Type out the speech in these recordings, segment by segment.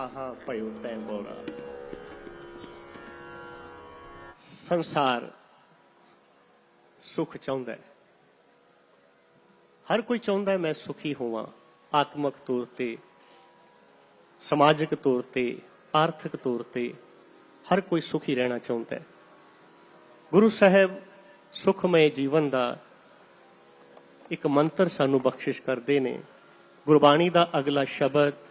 आहा भयो तै बोरा। संसार सुख चाहुंदा है, हर कोई चाहुंदा है मैं सुखी होवां, आत्मक तौर ते, समाजिक तौर ते, आर्थिक तौर ते हर कोई सुखी रहना चाहुंदा है। गुरु साहब सुखमय जीवन का एक मंत्र सानू बख्शिश करते ने। गुरबाणी का अगला शब्द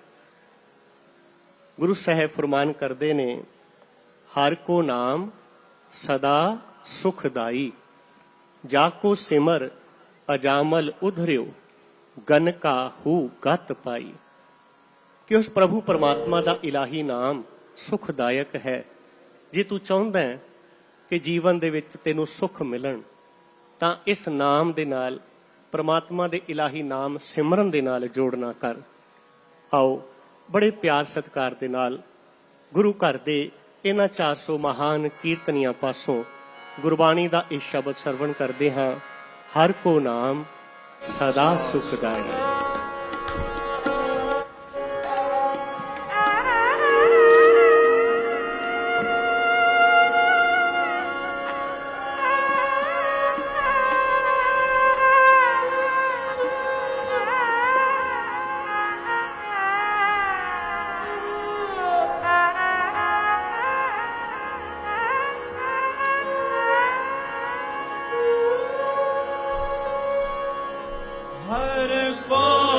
गुरु साहब फरमान करते ने, हर को नाम सदा सुखदाई, जाको सिमर अजामल उधरियो, गन का हू गत पाई। कि उस प्रभु परमात्मा का इलाही नाम सुखदायक है। जे तू चाहुंदा है कि जीवन दे विच तैनूं सुख मिलन, तां इस नाम दे नाल परमात्मा दे इलाही नाम सिमरन दे नाल जोड़ना कर। आओ बड़े प्यार सत्कार दे नाल गुरु घर दे इन्हां 400 महान कीर्तनियां पासों गुरबाणी दा इह शब्द सरवण करदे हां, हर को नाम सदा सुखदाई। हर को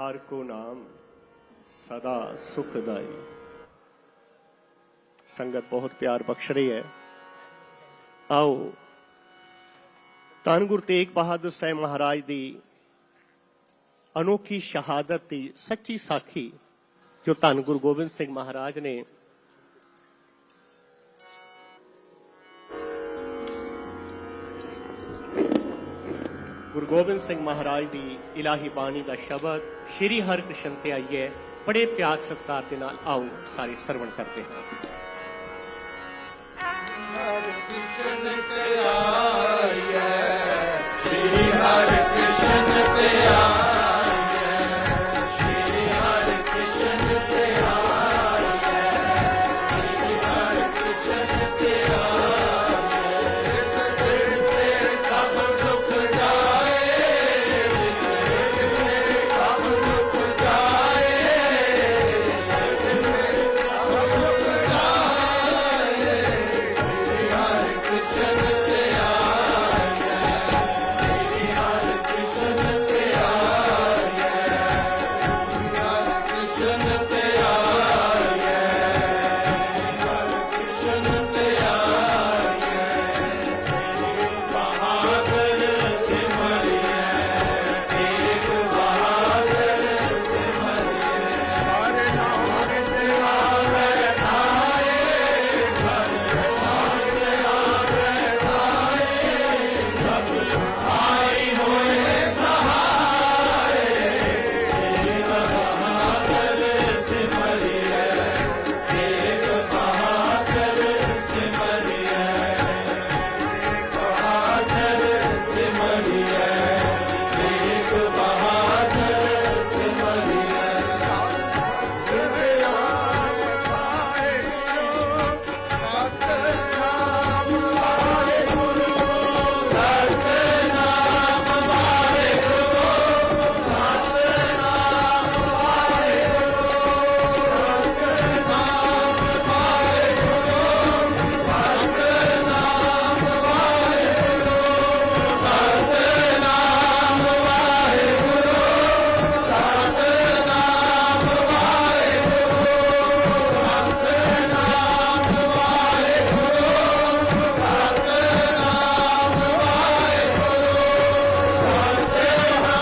हर को नाम सदा सुखदाई। संगत बहुत प्यार बख्श रही है। आओ धन गुरु तेग बहादुर साहब महाराज की अनोखी शहादत की सच्ची साखी जो धन गुरु गोबिंद सिंह महाराज ने गुरु गोबिंद सिंह महाराज की इलाही बाणी का शब्द श्री हर कृष्ण ते आइए बड़े प्यार सत्कार के नाल आओ सारे श्रवण करते हैं। हर कृष्ण ते आइए, श्री हर कृष्ण ते आइए, श्री हर कृष्ण ते आइए, श्री हर कृष्ण ते आइए। सब सुख जाए, सब सुख जाए, सब सुख जाए। हर कृष्ण ते आइए, हर कृष्ण ते आइए, हर कृष्ण ते आइए, हर कृष्ण ते आइए। बहादुर सिमरिए, तेग बहादुर सिमरिए। हर नाम ते आवे ठाए, हर नाम ते आवे ठाए। सब आई होए सहाय, तेग बहादुर सिमरिए, तेग बहादुर सिमरिए, बहादुर सिमरिए, तेग बहादुर सिमरिए। सतनाम वाहेगुरु, सतनाम वाहेगुरु, सतनाम वाहेगुरु, सतनाम वाहेगुरु, सतनाम वाहेगुरु, सतनाम वाहेगुरु, सतनाम वाहेगुरु, सतनाम वाहेगुरु,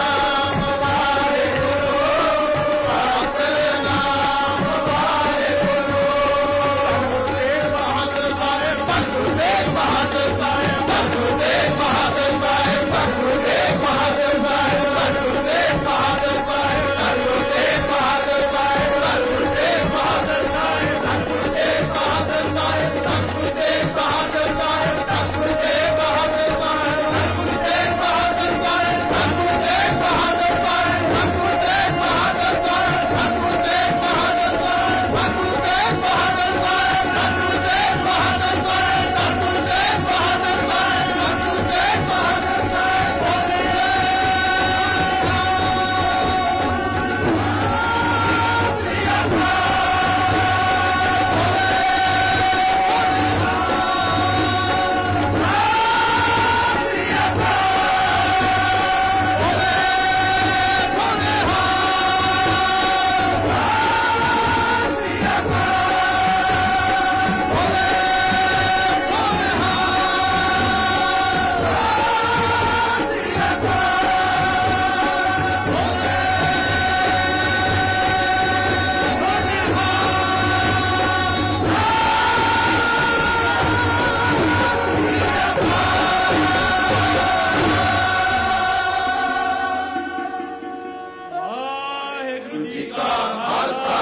सतनाम वाहेगुरु जी का खालसा,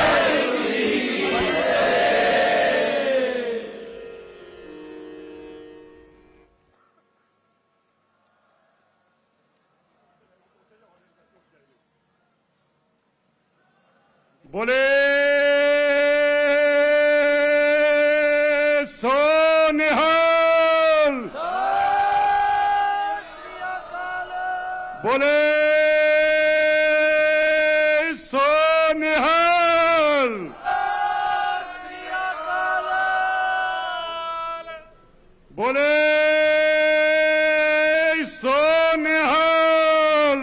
वाहेगुरु जी की फतेह। बोले सो निहाल, बोले सो निहाल, बोले सो निहाल।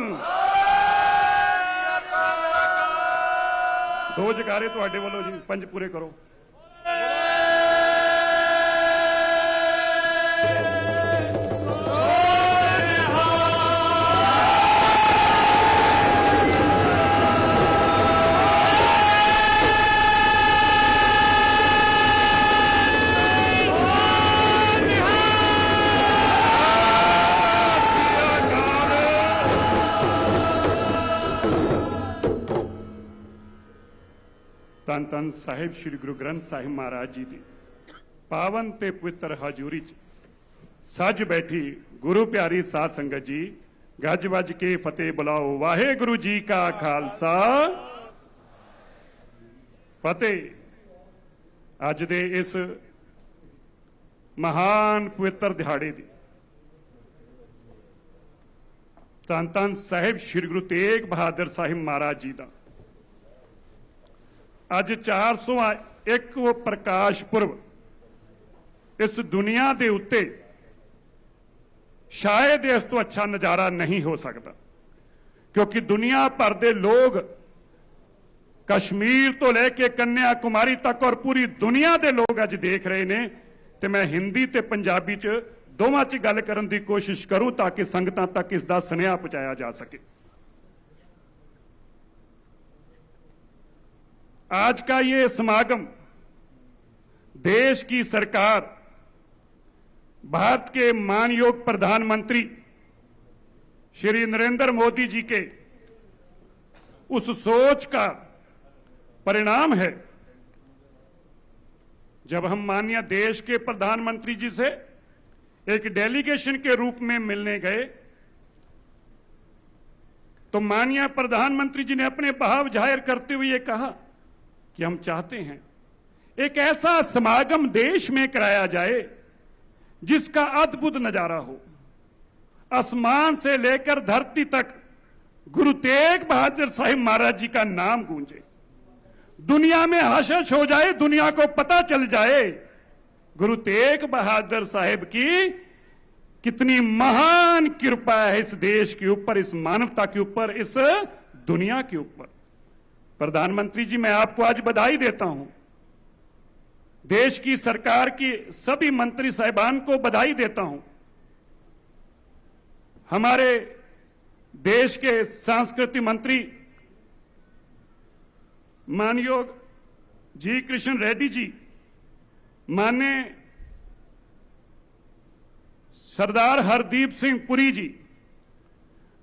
ਦੋ ਜਕਾਰੇ ਤੁਹਾਡੇ ਵੱਲੋਂ ਜੀ, 5 ਪੂਰੇ ਕਰੋ। ਧੰਨ ਧੰਨ ਸਾਹਿਬ ਸ੍ਰੀ ਗੁਰੂ ਗ੍ਰੰਥ ਸਾਹਿਬ ਮਹਾਰਾਜ ਜੀ ਦੀ ਪਾਵਨ ਤੇ ਪਵਿੱਤਰ ਹਜ਼ੂਰੀ 'ਚ ਸੱਜ ਬੈਠੀ ਗੁਰੂ ਪਿਆਰੀ ਸਾਧ ਸੰਗਤ ਜੀ, ਗੱਜ ਵੱਜ ਕੇ ਫਤਿਹ ਬੁਲਾਓ। ਵਾਹਿਗੁਰੂ ਜੀ ਕਾ ਖਾਲਸਾ, ਫਤਿਹ। ਅੱਜ ਦੇ ਇਸ ਮਹਾਨ ਪਵਿੱਤਰ ਦਿਹਾੜੇ ਦੀ ਧੰਨ ਧੰਨ ਸਾਹਿਬ ਸ੍ਰੀ ਗੁਰੂ ਤੇਗ ਬਹਾਦਰ ਸਾਹਿਬ ਮਹਾਰਾਜ ਜੀ ਦਾ ਅੱਜ 401 ਪ੍ਰਕਾਸ਼ ਪੁਰਬ ਇਸ ਦੁਨੀਆ ਦੇ ਉੱਤੇ ਸ਼ਾਇਦ ਇਸ ਤੋਂ ਅੱਛਾ ਨਜ਼ਾਰਾ ਨਹੀਂ ਹੋ ਸਕਦਾ, ਕਿਉਂਕਿ ਦੁਨੀਆ ਭਰ ਦੇ ਲੋਕ ਕਸ਼ਮੀਰ ਤੋਂ ਲੈ ਕੇ ਕੰਨਿਆ ਕੁਮਾਰੀ ਤੱਕ ਔਰ ਪੂਰੀ ਦੁਨੀਆ ਦੇ ਲੋਕ ਅੱਜ ਦੇਖ ਰਹੇ ਨੇ। ਤੇ ਮੈਂ ਹਿੰਦੀ ਤੇ ਪੰਜਾਬੀ 'ਚ ਦੋਵਾਂ 'ਚ ਗੱਲ ਕਰਨ ਦੀ ਕੋਸ਼ਿਸ਼ ਕरूं ਤਾਂ ਕਿ ਸੰਗਤਾਂ ਤੱਕ ਇਸ ਦਾ ਸੁਨੇਹਾ ਪਹੁੰਚਾਇਆ ਜਾ सके। आज का ये समागम देश की सरकार, भारत के मानयोग प्रधानमंत्री श्री नरेंद्र मोदी जी के उस सोच का परिणाम है। जब हम माननीय देश के प्रधानमंत्री जी से एक डेलीगेशन के रूप में मिलने गए तो माननीय प्रधानमंत्री जी ने अपने भाव जाहिर करते हुए ये कहा कि हम चाहते हैं एक ऐसा समागम देश में कराया जाए जिसका अद्भुत नजारा हो। आसमान से लेकर धरती तक गुरु तेग बहादुर साहिब महाराज जी का नाम गूंजे, दुनिया में हर्ष हो जाए, दुनिया को पता चल जाए गुरु तेग बहादुर साहिब की कितनी महान कृपा है इस देश के ऊपर, इस मानवता के ऊपर, इस दुनिया के ऊपर। प्रधानमंत्री जी, मैं आपको आज बधाई देता हूं, देश की सरकार की सभी मंत्री साहिबान को बधाई देता हूं। हमारे देश के सांस्कृतिक मंत्री मानयोग जी कृष्ण रेड्डी जी, माननीय सरदार हरदीप सिंह पुरी जी,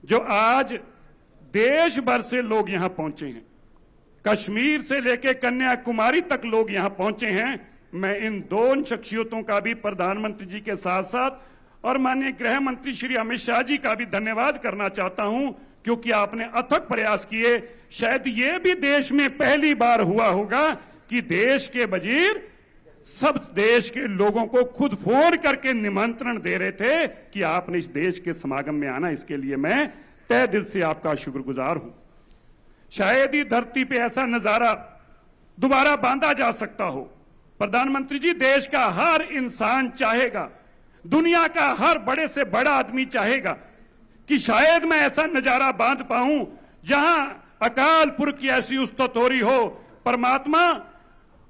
जो आज देश भर से लोग यहां पहुंचे हैं, कश्मीर से लेकर कन्याकुमारी तक लोग यहां पहुंचे हैं। मैं इन दोनों शख्सियतों का भी प्रधानमंत्री जी के साथ साथ और माननीय गृह मंत्री श्री अमित शाह जी का भी धन्यवाद करना चाहता हूं, क्योंकि आपने अथक प्रयास किए। शायद ये भी देश में पहली बार हुआ होगा कि देश के वजीर सब देश के लोगों को खुद फोन करके निमंत्रण दे रहे थे कि आपने इस देश के समागम में आना। इसके लिए मैं तहे दिल से आपका शुक्रगुजार हूं। शायद ही धरती पे ऐसा नजारा दोबारा बांधा जा सकता हो। प्रधानमंत्री जी, देश का हर इंसान चाहेगा, दुनिया का हर बड़े से बड़ा आदमी चाहेगा कि शायद मैं ऐसा नजारा बांध पाऊं जहां अकाल पुरख की ऐसी उस्तत हो रही हो, परमात्मा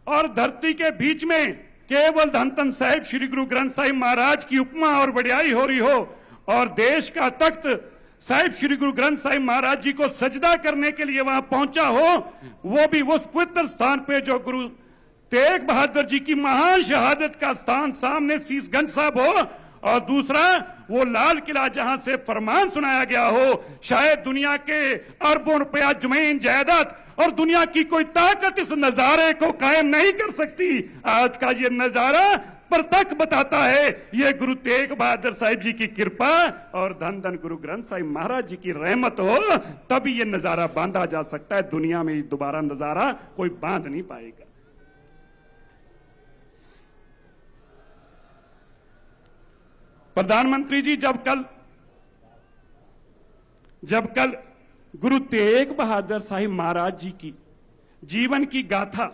और धरती के बीच में केवल धन धन साहिब श्री गुरु ग्रंथ साहिब महाराज की उपमा और बढ़ियाई हो रही हो, और देश का तख्त साहिब श्री गुरु ग्रंथ साहिब महाराज जी को सजदा करने के लिए वहां पहुंचा हो, वो भी उस पवित्र स्थान पे जो गुरु तेग बहादुर जी की महान शहादत का स्थान सामने शीशगंज साहब हो, और दूसरा वो लाल किला जहां से फरमान सुनाया गया हो। शायद दुनिया के अरबों रुपया जमीन जायदाद और दुनिया की कोई ताकत इस नजारे को कायम नहीं कर सकती। आज का ये नजारा प्रत्यक्ष बताता है ये गुरु तेग बहादुर साहिब जी की कृपा और धन धन गुरु ग्रंथ साहिब महाराज जी की रहमत हो, तभी ये नजारा बांधा जा सकता है। दुनिया में दोबारा नजारा कोई बांध नहीं पाएगा। प्रधानमंत्री जी, जब कल गुरु तेग बहादुर साहिब महाराज जी की जीवन की गाथा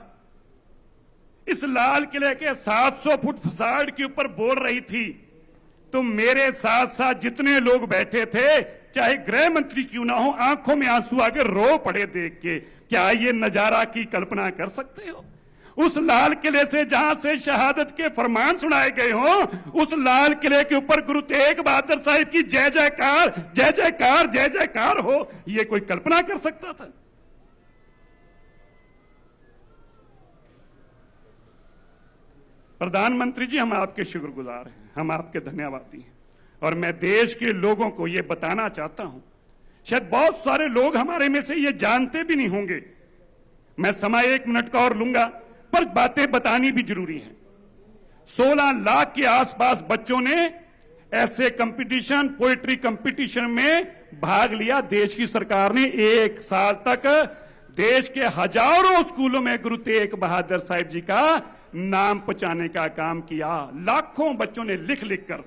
इस लाल किले के 700 फुट फसाड के ऊपर बोल रही थी, तो मेरे साथ साथ जितने लोग बैठे थे, चाहे गृह मंत्री क्यों ना हो, आंखों में आंसू आके रो पड़े देख के क्या ये नजारा की कल्पना कर सकते हो? उस लाल किले से जहां से शहादत के फरमान सुनाए गए हो, उस लाल किले के ऊपर गुरु तेग बहादुर साहिब की जय जयकार, जय जयकार, जय जयकार हो, ये कोई कल्पना कर सकता था? प्रधानमंत्री जी, हम आपके शुक्रगुजार हैं, हम आपके धन्यवादी हैं। और मैं देश के लोगों को यह बताना चाहता हूं, शायद बहुत सारे लोग हमारे में से ये जानते भी नहीं होंगे, मैं समय 1 मिनट का और लूंगा, पर बातें बतानी भी जरूरी है। 16 लाख के आसपास बच्चों ने ऐसे कंपटीशन, पोएट्री कंपटीशन में भाग लिया। देश की सरकार ने 1 साल तक देश के हजारों स्कूलों में गुरु तेग बहादुर साहिब जी का नाम पहुंचाने का काम किया। लाखों बच्चों ने लिख लिख कर।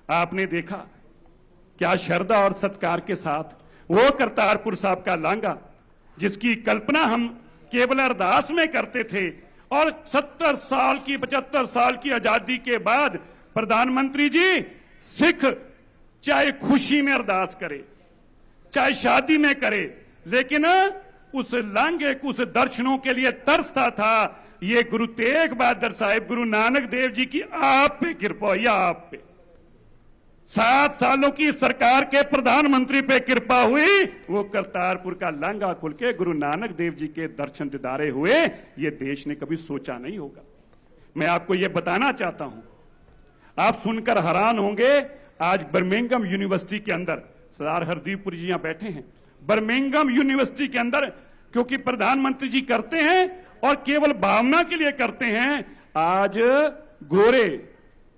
आपने देखा क्या श्रद्धा और सत्कार के साथ वो करतारपुर साहब का लांघा, जिसकी कल्पना हम केवल अरदास में करते थे, और 70 साल की 75 साल की आजादी के बाद प्रधानमंत्री जी, सिख चाहे खुशी में अरदास करे, चाहे शादी में करे, लेकिन उस लांघे को, उस दर्शनों के लिए तरसता था। ये गुरु तेग बहादुर साहिब, गुरु नानक देव जी की आप पे कृपा, या आप पे 7 सालों की सरकार के प्रधानमंत्री पे कृपा हुई। वो करतारपुर का लांघा खुल के गुरु नानक देव जी के दर्शन दीदारे हुए। ये देश ने कभी सोचा नहीं होगा। मैं आपको ये बताना चाहता हूं, आप सुनकर हैरान होंगे, आज बर्मिंघम यूनिवर्सिटी के अंदर सरदार हरदीप पुरी जी यहां बैठे हैं। बर्मिंघम यूनिवर्सिटी के अंदर, क्योंकि प्रधानमंत्री जी करते हैं और केवल भावना के लिए करते हैं, आज गोरे,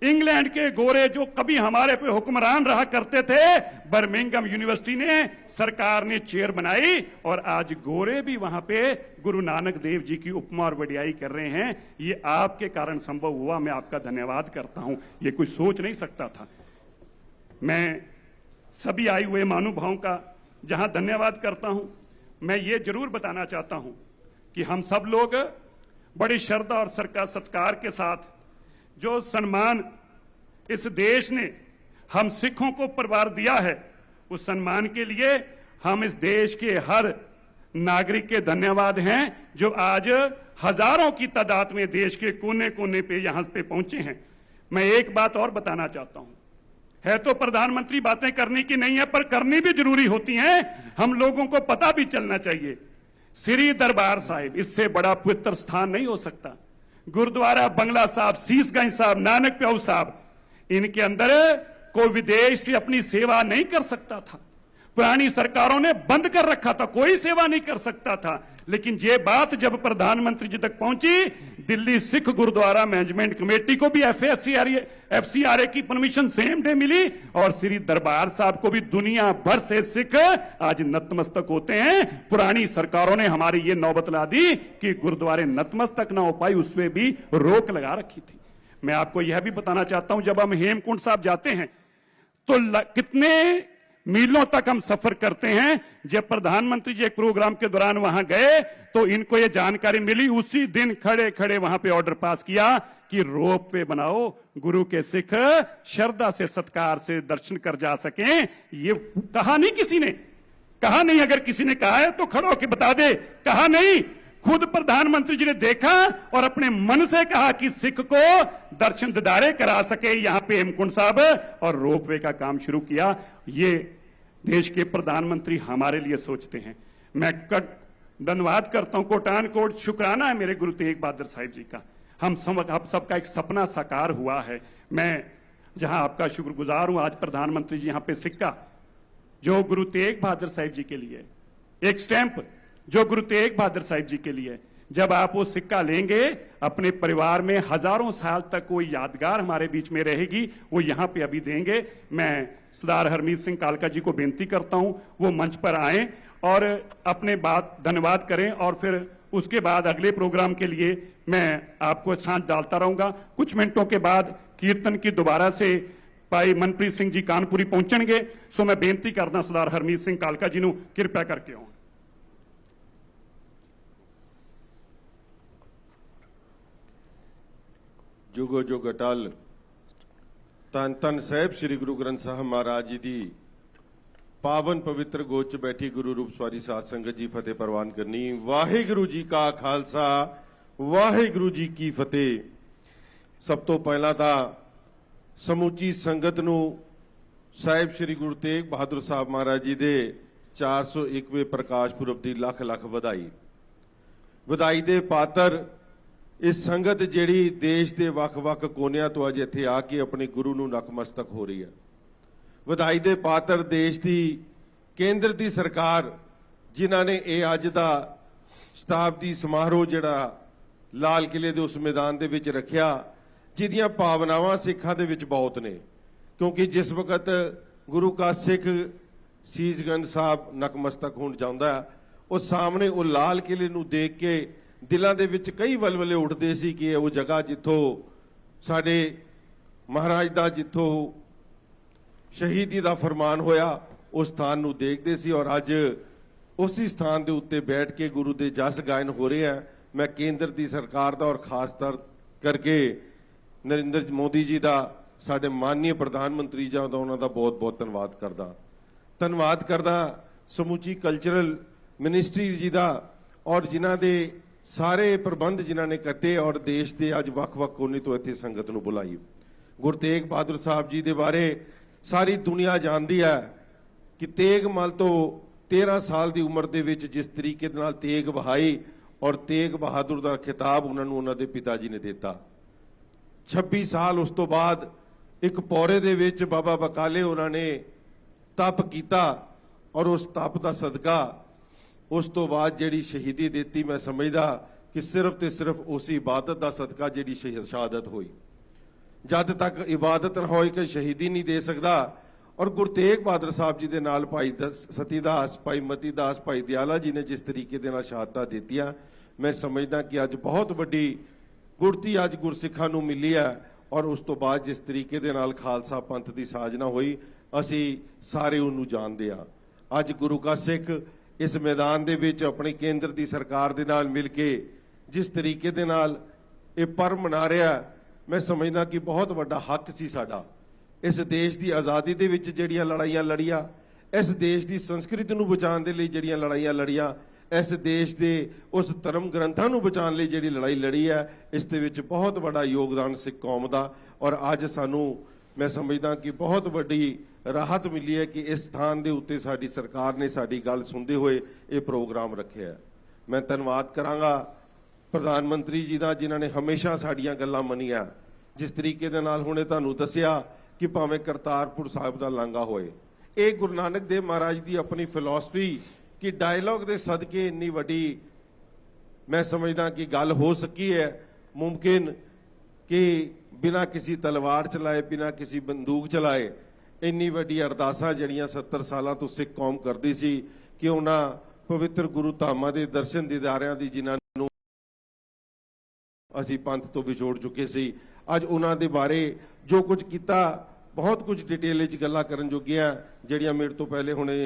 इंग्लैंड के गोरे जो कभी हमारे पे हुक्मरान रहा करते थे, बर्मिंघम यूनिवर्सिटी ने, सरकार ने चेयर बनाई, और आज गोरे भी वहां पे गुरु नानक देव जी की उपमा और वडियाई कर रहे हैं। ये आपके कारण संभव हुआ, मैं आपका धन्यवाद करता हूं। ये कोई सोच नहीं सकता था। मैं सभी आए हुए महानुभावों का जहां धन्यवाद करता हूं, मैं ये जरूर बताना चाहता हूं कि हम सब लोग बड़ी श्रद्धा और सत्कार के साथ जो सम्मान इस देश ने हम सिखों को परिवार दिया है, उस सम्मान के लिए हम इस देश के हर नागरिक के धन्यवाद हैं, जो आज हजारों की तादाद में देश के कोने कोने पे यहां पे पहुंचे हैं। मैं एक बात और बताना चाहता हूं, है तो प्रधानमंत्री बातें करने की नहीं है, पर करनी भी जरूरी होती हैं। हम लोगों को पता भी चलना चाहिए, श्री दरबार साहिब, इससे बड़ा पवित्र स्थान नहीं हो सकता। गुरुद्वारा बंगला साहब, शीशगंज साहब, नानक प्याऊ साहब, इनके अंदर कोई विदेश से अपनी सेवा नहीं कर सकता था। पुरानी सरकारों ने बंद कर रखा था, कोई सेवा नहीं कर सकता था। लेकिन ये बात जब प्रधानमंत्री जी तक पहुंची, दिल्ली सिख गुरुद्वारा मैनेजमेंट कमेटी को भी एफसीआरए की परमिशन सेम डे मिली, और श्री दरबार साहब को भी दुनिया भर से सिख आज नतमस्तक होते हैं। पुरानी सरकारों ने हमारी ये नौबत ला दी कि गुरुद्वारे नतमस्तक ना हो पाई, उसमें भी रोक लगा रखी थी। मैं आपको यह भी बताना चाहता हूं, जब हम हेमकुंड साहब जाते हैं तो कितने मीलों तक हम सफर करते हैं। जब प्रधानमंत्री जी एक प्रोग्राम के दौरान वहां गए तो इनको यह जानकारी मिली, उसी दिन खड़े खड़े वहां पे ऑर्डर पास किया कि रोप वे बनाओ, गुरु के सिख श्रद्धा से सत्कार से दर्शन कर जा सकें। ये कहा नहीं किसी ने, कहा नहीं, अगर किसी ने कहा है तो खड़े होकर बता दे, कहा नहीं, खुद प्रधानमंत्री जी ने देखा और अपने मन से कहा कि सिख को दर्शन दीदारे करा सके यहां पे हेमकुंड साहब, और रोपवे का काम शुरू किया। ये देश के प्रधानमंत्री हमारे लिए सोचते हैं। मैं धन्यवाद करता हूं, कोटान कोट शुक्राना है मेरे गुरु तेग बहादुर साहिब जी का। हम सबका एक सपना साकार हुआ है। मैं जहां आपका शुक्रगुजार हूं, आज प्रधानमंत्री जी यहां पे सिक्का जो गुरु तेग बहादुर साहिब जी के लिए, एक स्टैंप जो गुरु तेग बहादुर साहिब जी के लिए, जब आप वो सिक्का लेंगे अपने परिवार में हजारों साल तक कोई यादगार हमारे बीच में रहेगी, वो यहां पे अभी देंगे। मैं सरदार हरमीत सिंह कालका जी को बेनती करता हूं वो मंच पर आए और अपने बात धन्यवाद करें, और फिर उसके बाद अगले प्रोग्राम के लिए मैं आपको साथ डालता रहूंगा। कुछ मिनटों के बाद कीर्तन की दोबारा से भाई मनप्रीत सिंह जी कानपुरी पहुंचणगे। सो मैं बेनती करना सरदार हरमीत सिंह कालका जी ਨੂੰ कृपया करके आओ। जुगो जुग अटल धन धन साहिब श्री गुरु ग्रंथ साहब महाराज जी की पावन पवित्र गोद च बैठी गुरु रूप सवारी साध संगत जी फतेह प्रवान करनी। वाहिगुरु जी का खालसा वाहिगुरु जी की फतेह। सब तो पहला तो समूची संगत नूं साहिब श्री गुरु तेग बहादुर साहब महाराज जी दे 401वें प्रकाश पुरब दी लख लख ਵਧਾਈ। ਵਧਾਈ ਦੇ ਪਾਤਰ इस संगत ਜਿਹੜੀ देश के ਵੱਖ-ਵੱਖ ਕੋਨਿਆਂ ਤੋਂ ਅੱਜ ਇੱਥੇ ਆ ਕੇ ਆਪਣੇ ਗੁਰੂ ਨੂੰ ਨਤਮਸਤਕ ਹੋ ਰਹੀ ਹੈ। ਵਧਾਈ ਦੇ ਪਾਤਰ देश की केंद्र की सरकार जिन्हां ने ये अज का शताब्दी समारोह जिहड़ा लाल किले के उस मैदान दे विच रखिया, जिहदियां भावनावां सिखां दे विच बहुत ने, क्योंकि जिस वक्त गुरु का सिख सीसगंज साहब नतमस्तक होण जांदा उस सामने वो लाल किले नूं देख के दिलों के विच कई वलवले उठते सी कि वो जगह जिथों साडे महाराज का जिथों शहीदी का फरमान होया उस स्थान नूं देखते सी। और अज उसी स्थान के उत्ते बैठ के गुरु के जस गायन हो रहे हैं। मैं केंद्र की सरकार का और खास तौर करके नरेंद्र मोदी जी का, साडे माननीय प्रधानमंत्री जी का उन्हों का बहुत बहुत धन्यवाद करदा समूची कल्चरल मिनिस्ट्री जी का और जिन्हां दे सारे प्रबंध जिन्हां ने किए और देश के अज वख-वख कोने तो इत्थे संगत नूं बुलाई। गुरु तेग बहादुर साहब जी के बारे सारी दुनिया जानती है कि तेग मल तो 13 साल की उम्र के विच जिस तरीके दे नाल तेग बहाई और तेग बहादुर का खिताब उन्होंने उन्होंने पिता जी ने दिता। 26 साल उस तो बाद एक पौरे दे विच बाबा बकाले उन्होंने तप किया और उस तप का सदका उस तो बाद जिहड़ी शहीदी देती, मैं समझदा कि सिर्फ तो सिर्फ उस इबादत का सदका जिहड़ी शहादत हुई। जद तक इबादत ना होए कि शहीदी नहीं दे सकता। और गुरु तेग बहादुर साहब जी के नाल भाई सतीदास, भाई मतीदास, भाई दयाला जी ने जिस तरीके दे नाल शहादतां दित्तियां, मैं समझदा कि अज बहुत वड्डी गुरती अज गुरसिखां नूं मिली है। और उस तो बाद जिस तरीके दे नाल खालसा पंथ की साजना हुई, असी सारे उन्होंने जानते हैं। अज गुरु का सिख इस मैदान दे विच अपनी केंद्र की सरकार दे नाल मिल के जिस तरीके दे नाल ये पर्व मना रहा, मैं समझदा कि बहुत वड्डा हक सी साडा। इस देश की आज़ादी दे विच जिहड़ियां लड़ाइयां लड़ियां, इस देश की संस्कृति नूं बचाउण दे लई जिहड़ियां लड़ाइयां लड़ियां, इस देश के उस धर्म ग्रंथां नूं बचाउण लई जिहड़ी लड़ाई लड़ी है, इस दे विच बहुत वड्डा योगदान सिख कौम दा। और अज सानूं मैं समझदा कि बहुत वड्डी राहत मिली है कि इस स्थान के उत्ते साडी सरकार ने साडी गल सुनते हुए ये प्रोग्राम रखे है। मैं धन्यवाद करांगा प्रधानमंत्री जी का, जिन्होंने हमेशा साडियां गल्लां मनिया। जिस तरीके दे नाल हुणे तुहानूं दस्सिया कि भावें करतारपुर साहिब का लांघा होए, ये गुरु नानक देव महाराज की अपनी फिलॉसफी कि डायलॉग के सदके इन्नी वड्डी मैं समझदा कि गल हो सकी है। मुमकिन कि बिना किसी तलवार चलाए, बिना किसी बंदूक चलाए इन्नी वड्डी अरदासां जिहड़ियां 70 सालां तो सिख कौम करदी सी कि उन्हां पवित्र गुरु धामां दे दर्शन दीदारियां दी जिन्हां नूं असीं पंथ तो विछोड़ चुके सी, अज उन्हां दे बारे जो कुछ किया बहुत कुछ डिटेल च गल्लां करन जोगियां जिहड़ियां मेरे तो पहले हुणे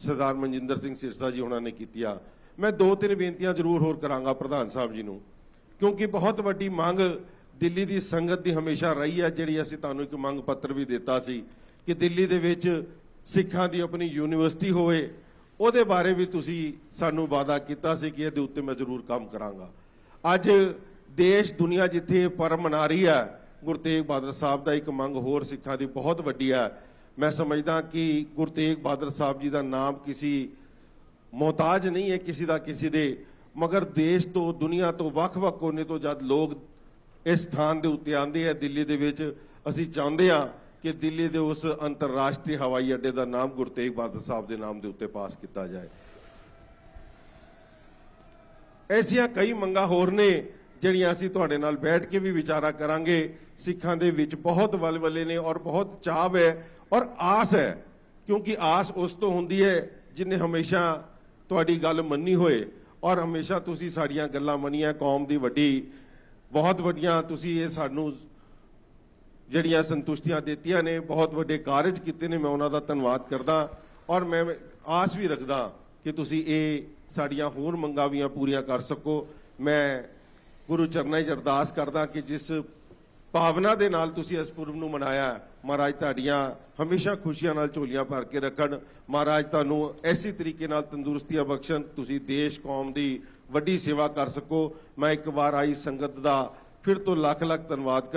सरदार मनजिंदर सिंह सिरसा जी उन्होंने कीतियां। मैं 2-3 बेनतियां जरूर होर करांगा प्रधान साहब जी नूं, क्योंकि बहुत वड्डी मंग दिल्ली की संगत की हमेशा रही है, जिहड़ी असीं तुहानूं एक मंग पत्र भी दिता सी कि दिल्ली दे विच सिखां दी अपनी यूनीवर्सिटी होए, उहदे बारे भी तुसीं सानूं वादा कीता सी कि इहदे उत्ते मैं जरूर काम करांगा। अज देश दुनिया जिथे पर्व मना रही है, गुरु तेग बहादुर साहब का एक मंग होर सिखां दी बहुत वड्डी है। मैं समझदा कि गुरु तेग बहादुर साहब जी का नाम किसी मोहताज नहीं है किसी का किसी दे, मगर देश तो दुनिया तो वख-वख कोने तो जब लोग इस स्थान के उत्ते आते हैं दिल्ली दे विच, असीं चाहुंदे हां कि दिल्ली के उस अंतरराष्ट्रीय हवाई अड्डे का नाम गुरु तेग बहादुर साहब के नाम के उत्ते पास किया जाए। ऐसियां कई मंगा होर ने जिहड़ियां असीं तुहाडे नाल बैठ के भी विचारा करांगे। सिखां दे विच बहुत वलवले ने और बहुत चाव है और आस है, क्योंकि आस उस तो हुंदी है जिन्हें हमेशा तुहाडी गल मन्नी होए और हमेशा तुसीं साडीआं गल्लां मनियां। कौम दी वड्डी बहुत वड्डियां तुसीं ये सानूं जिहड़ियां संतुष्टियां दित्तियां ने, बहुत वड्डे कारज कीते ने, मैं उन्हां दा धन्नवाद करदा और मैं आस भी रखदा कि तुसीं ये साडीआं होर मंगां भी पूरीआं कर सको। मैं गुरु चरनां 'च अरदास करदा कि जिस ਭਾਵਨਾ ਦੇ ਨਾਲ ਤੁਸੀਂ ਇਸ ਪੁਰਬ ਨੂੰ ਮਨਾਇਆ ਹੈ। ਮਹਾਰਾਜ ਤੁਹਾਡੀਆਂ ਹਮੇਸ਼ਾ ਖੁਸ਼ੀਆਂ ਨਾਲ ਝੋਲੀਆਂ ਭਰ ਕੇ ਰੱਖਣ। ਮਹਾਰਾਜ ਤੁਹਾਨੂੰ ਐਸੀ ਤਰੀਕੇ ਨਾਲ ਤੰਦਰੁਸਤੀਆਂ ਬਖਸ਼ਣ, ਤੁਸੀਂ ਦੇਸ਼ ਕੌਮ ਦੀ ਵੱਡੀ ਸੇਵਾ ਕਰ ਸਕੋ। ਮੈਂ ਇੱਕ ਵਾਰ ਆਈ ਸੰਗਤ ਦਾ ਫਿਰ ਤੋਂ ਲੱਖ ਲੱਖ ਧੰਨਵਾਦ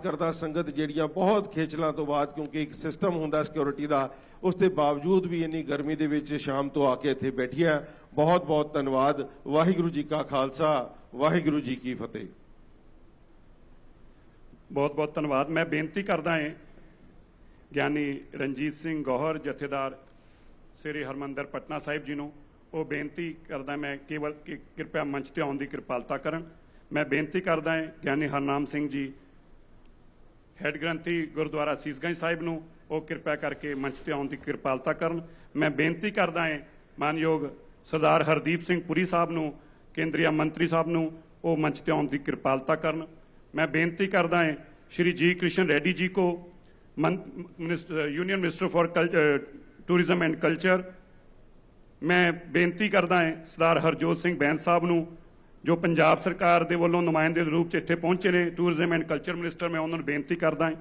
ਕਰਦਾ ਸੰਗਤ ਜਿਹੜੀਆਂ ਬਹੁਤ ਖੇਚਲਾਂ ਤੋਂ ਬਾਅਦ, ਕਿਉਂਕਿ ਇੱਕ ਸਿਸਟਮ ਹੁੰਦਾ ਸਿਕਿਉਰਿਟੀ ਦਾ, ਉਸ ਦੇ ਬਾਵਜੂਦ ਵੀ ਇੰਨੀ ਗਰਮੀ ਦੇ ਵਿੱਚ ਸ਼ਾਮ ਤੋਂ ਆ ਕੇ ਇੱਥੇ ਬੈਠੀਆਂ। ਬਹੁਤ ਬਹੁਤ ਧੰਨਵਾਦ। ਵਾਹਿਗੁਰੂ ਜੀ ਕਾ ਖਾਲਸਾ, ਵਾਹਿਗੁਰੂ ਜੀ ਕੀ ਫਤਿਹ। ਬਹੁਤ ਬਹੁਤ ਧੰਨਵਾਦ। ਮੈਂ ਬੇਨਤੀ ਕਰਦਾ ਹਾਂ ਗਿਆਨੀ ਰਣਜੀਤ ਸਿੰਘ ਗੌਹਰ ਜਥੇਦਾਰ ਸ੍ਰੀ ਹਰਮੰਦਰ ਪਟਨਾ ਸਾਹਿਬ ਜੀ ਨੂੰ, ਉਹ ਬੇਨਤੀ ਕਰਦਾ ਮੈਂ ਕੇਵਲ ਕਿ ਕਿਰਪਾ ਮੰਚ ਤੇ ਆਉਣ ਦੀ ਕਿਰਪਾਲਤਾ ਕਰਨ। ਮੈਂ ਬੇਨਤੀ ਕਰਦਾ ਹਾਂ ਗਿਆਨੀ ਹਰਨਾਮ ਸਿੰਘ ਜੀ ਹੈੱਡ ਗ੍ਰੰਥੀ ਗੁਰਦੁਆਰਾ ਸੀਸਗੰਜ ਸਾਹਿਬ ਨੂੰ, ਉਹ ਕਿਰਪਾ ਕਰਕੇ ਮੰਚ ਤੇ ਆਉਣ ਦੀ ਕਿਰਪਾਲਤਾ ਕਰਨ। ਮੈਂ ਬੇਨਤੀ ਕਰਦਾ ਹਾਂ ਮਾਨਯੋਗ ਸਰਦਾਰ ਹਰਦੀਪ ਸਿੰਘ ਪੁਰੀ ਸਾਹਿਬ ਨੂੰ, ਕੇਂਦਰੀ ਮੰਤਰੀ ਸਾਹਿਬ ਨੂੰ, ਉਹ ਮੰਚ ਤੇ ਆਉਣ ਦੀ ਕਿਰਪਾਲਤਾ ਕਰਨ। मैं बेनती करता है श्री जी कृष्ण रेड्डी जी को, union minister for tourism and culture. मैं बेनती करता है सरदार हरजोत सिंह बैंस साहब ਨੂੰ, जो पंजाब सरकार ਦੇ ਵੱਲੋਂ ਨੁਮਾਇੰਦੇ ਦੇ रूप 'ਚ ਇੱਥੇ ਪਹੁੰਚੇ ਨੇ, ਟੂਰਿਜ਼ਮ ਐਂਡ ਕਲਚਰ ਮਿਨਿਸਟਰ। मैं ਉਹਨਾਂ ਨੂੰ ਬੇਨਤੀ ਕਰਦਾ ਹਾਂ।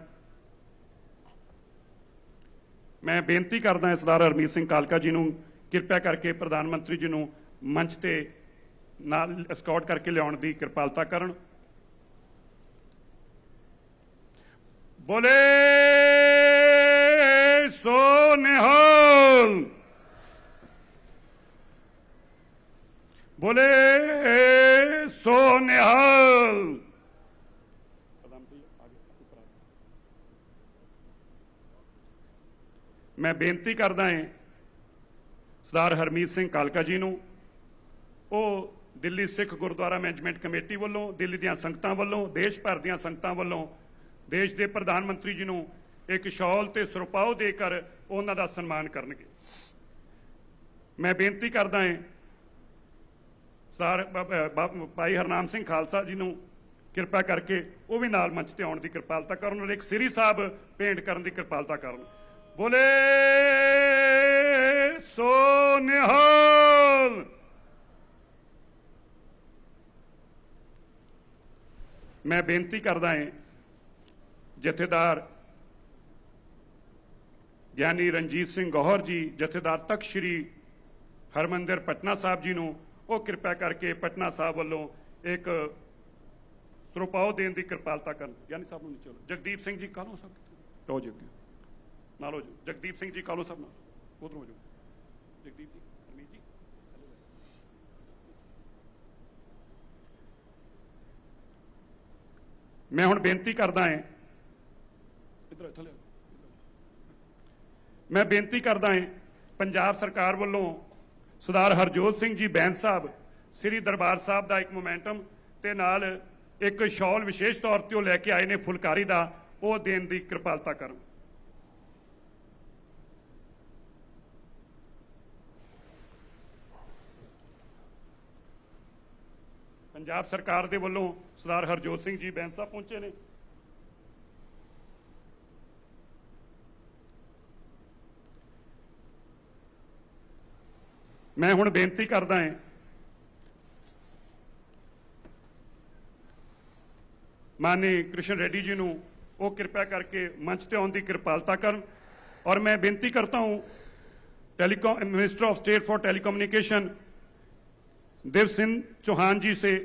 मैं बेनती करदा है सरदार हरमीत सिंह कालका जी ਨੂੰ ਕਿਰਪਾ ਕਰਕੇ ਪ੍ਰਧਾਨ ਮੰਤਰੀ ਜੀ ਨੂੰ ਮੰਚ ਤੇ ਨਾਲ ਐਸਕॉर्ट ਕਰਕੇ ਲਿਆਉਣ ਦੀ ਕਿਰਪਾਲਤਾ ਕਰਨ। बोले सो निहाल, बोले सो निहाल। मैं बेनती करदा है सरदार हरमीत सिंह कालका जी ਨੂੰ, ਉਹ ਦਿੱਲੀ ਸਿੱਖ ਗੁਰਦੁਆਰਾ ਮੈਨੇਜਮੈਂਟ ਕਮੇਟੀ ਵੱਲੋਂ, ਦਿੱਲੀ ਦੀਆਂ ਸੰਗਤਾਂ ਵੱਲੋਂ, ਦੇਸ਼ ਭਰ ਦੀਆਂ ਸੰਗਤਾਂ ਵੱਲੋਂ ਦੇਸ਼ ਦੇ ਪ੍ਰਧਾਨ ਮੰਤਰੀ ਜੀ ਨੂੰ ਇੱਕ ਸ਼ਾਲ ਤੇ ਸਰਪਾਓ ਦੇ ਕਰ ਉਹਨਾਂ ਦਾ ਸਨਮਾਨ ਕਰਨਗੇ। ਮੈਂ ਬੇਨਤੀ ਕਰਦਾ ਹਾਂ ਸਰ ਭਾਈ ਹਰਨਾਮ ਸਿੰਘ ਖਾਲਸਾ ਜੀ ਨੂੰ ਕਿਰਪਾ ਕਰਕੇ ਉਹ ਵੀ ਨਾਲ ਮੰਚ ਤੇ ਆਉਣ ਦੀ ਕਿਰਪਾਲਤਾ ਕਰਨ, ਉਹਨਾਂ ਇੱਕ ਸ੍ਰੀ ਸਾਹਿਬ ਭੇਂਟ ਕਰਨ ਦੀ ਕਿਰਪਾਲਤਾ ਕਰਨ। ਬੋਲੇ ਸੋ ਨਿਹਾਲ। ਮੈਂ ਬੇਨਤੀ ਕਰਦਾ ਹਾਂ ਜਥੇਦਾਰ ਗਿਆਨੀ ਰਣਜੀਤ ਸਿੰਘ ਗੌਹਰ ਜੀ, ਜਥੇਦਾਰ ਤਖਤ ਸ਼੍ਰੀ ਹਰਮੰਦਰ ਪਟਨਾ ਸਾਹਿਬ ਜੀ ਨੂੰ, ਉਹ ਕਿਰਪਾ ਕਰਕੇ ਪਟਨਾ ਸਾਹਿਬ ਵੱਲੋਂ ਇੱਕ ਸਰਪਾਓ ਦੇਣ ਦੀ ਕਿਰਪਾਲਤਾ ਕਰਨ। ਗਿਆਨੀ ਸਾਹਿਬ ਨੂੰ ਨਹੀਂ, ਚਲੋ ਜਗਦੀਪ ਸਿੰਘ ਜੀ ਕਾਲੋ ਸਾਹਿਬ ਲਓ ਜੀ, ਨਾਲ ਹੋ ਜਾਓ। ਜਗਦੀਪ ਸਿੰਘ ਜੀ ਕਾਲੋ ਸਾਹਿਬ ਨਾਲ ਉਧਰ ਹੋ ਜਾਓ। ਜਗਦੀਪ ਜੀ, ਹਰਮੀਤ ਜੀ। ਮੈਂ ਹੁਣ ਬੇਨਤੀ ਕਰਦਾ ਹਾਂ, मैं बेनती करता है पंजाब सरकार वालों सरदार हरजोत सिंह जी बैंस साहब श्री दरबार साहब का एक मोमेंटम ते नाल एक शॉल विशेष तौर पर लैके आए ने फुलकारी का, वो देने की कृपालता कर। पंजाब सरकार के वालों सरदार हरजोत सिंह जी बैंस साहब पहुंचे ने। मैं हुण बेनती करदा है माननीय कृष्ण रेड्डी जी ਨੂੰ, ਉਹ ਕਿਰਪਾ ਕਰਕੇ ਮੰਚ ਤੇ ਆਉਣ ਦੀ ਕਿਰਪਾਲਤਾ ਕਰਨ। और मैं बेनती करता हूं telecom minister of state for telecommunication Dev Singh Chauhan ji से,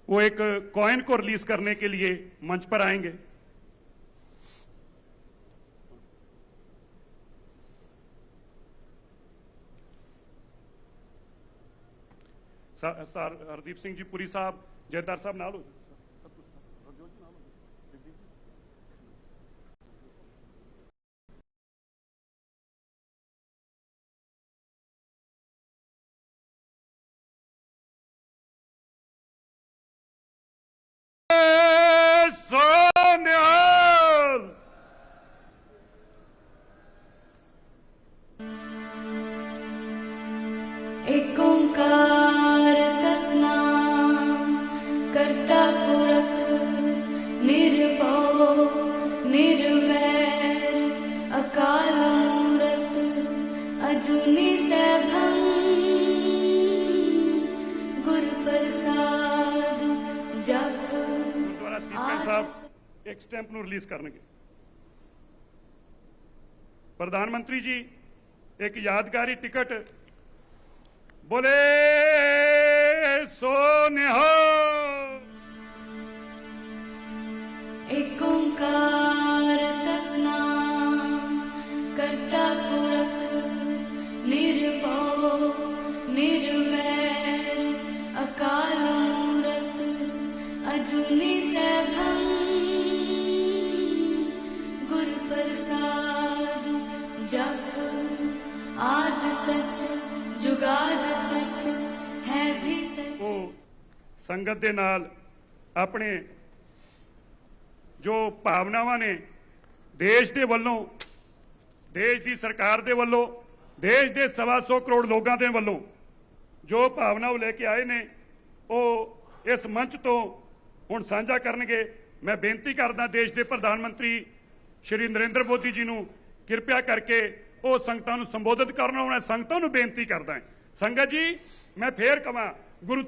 वो एक कॉइन को रिलीज करने के लिए मंच पर आएंगे। सर हरदीप सिंह जी पुरी साहब, जयदार साहब नाल हो एक ओंकार सतनाम करता पुरख निर्भव निर्वैर अकाल मूरत अजूनी सैभं गुर प्रसाद जप ਸੀਪੈਨ ਸਾਹਿਬ ਇੱਕ ਸਟੈਂਪ ਨੂੰ ਰਿਲੀਜ਼ ਕਰਨਗੇ। ਪ੍ਰਧਾਨ ਮੰਤਰੀ ਜੀ ਇੱਕ ਯਾਦਗਾਰੀ ਟਿਕਟ ਬੋਲੇ ਸੋ ਨਿਹਾਲ। एक ओंकार सतनाम करता पुरख निर्भव निर्वैर अकाल मूरत अजूनी सैभं गुर प्रसाद जप आद सच जुगाद सच है भी सच। ਉਹ ਸੰਗਤ ਦੇ ਨਾਲ ਆਪਣੇ ਜੋ ਭਾਵਨਾਵਾਂ ਨੇ ਦੇਸ਼ ਦੇ ਵੱਲੋਂ, ਦੇਸ਼ ਦੀ ਸਰਕਾਰ ਦੇ ਵੱਲੋਂ, ਦੇਸ਼ ਦੇ 125 ਕਰੋੜ ਲੋਕਾਂ ਦੇ ਵੱਲੋਂ ਜੋ ਭਾਵਨਾ ਉਹ ਲੈ ਕੇ ਆਏ ਨੇ ਉਹ ਇਸ ਮੰਚ ਤੋਂ ਹੁਣ ਸਾਂਝਾ ਕਰਨਗੇ। ਮੈਂ ਬੇਨਤੀ ਕਰਦਾ ਦੇਸ਼ ਦੇ ਪ੍ਰਧਾਨ ਮੰਤਰੀ ਸ਼੍ਰੀ ਨਰਿੰਦਰ ਮੋਦੀ ਜੀ ਨੂੰ ਕਿਰਪਾ ਕਰਕੇ ਉਹ ਸੰਗਤਾਂ ਨੂੰ ਸੰਬੋਧਿਤ ਕਰਨਾ। ਉਹਨਾਂ ਸੰਗਤਾਂ ਨੂੰ ਬੇਨਤੀ ਕਰਦਾ ਸੰਗਤ ਜੀ ਮੈਂ ਫੇਰ ਕਹਾਂ ਗੁਰੂ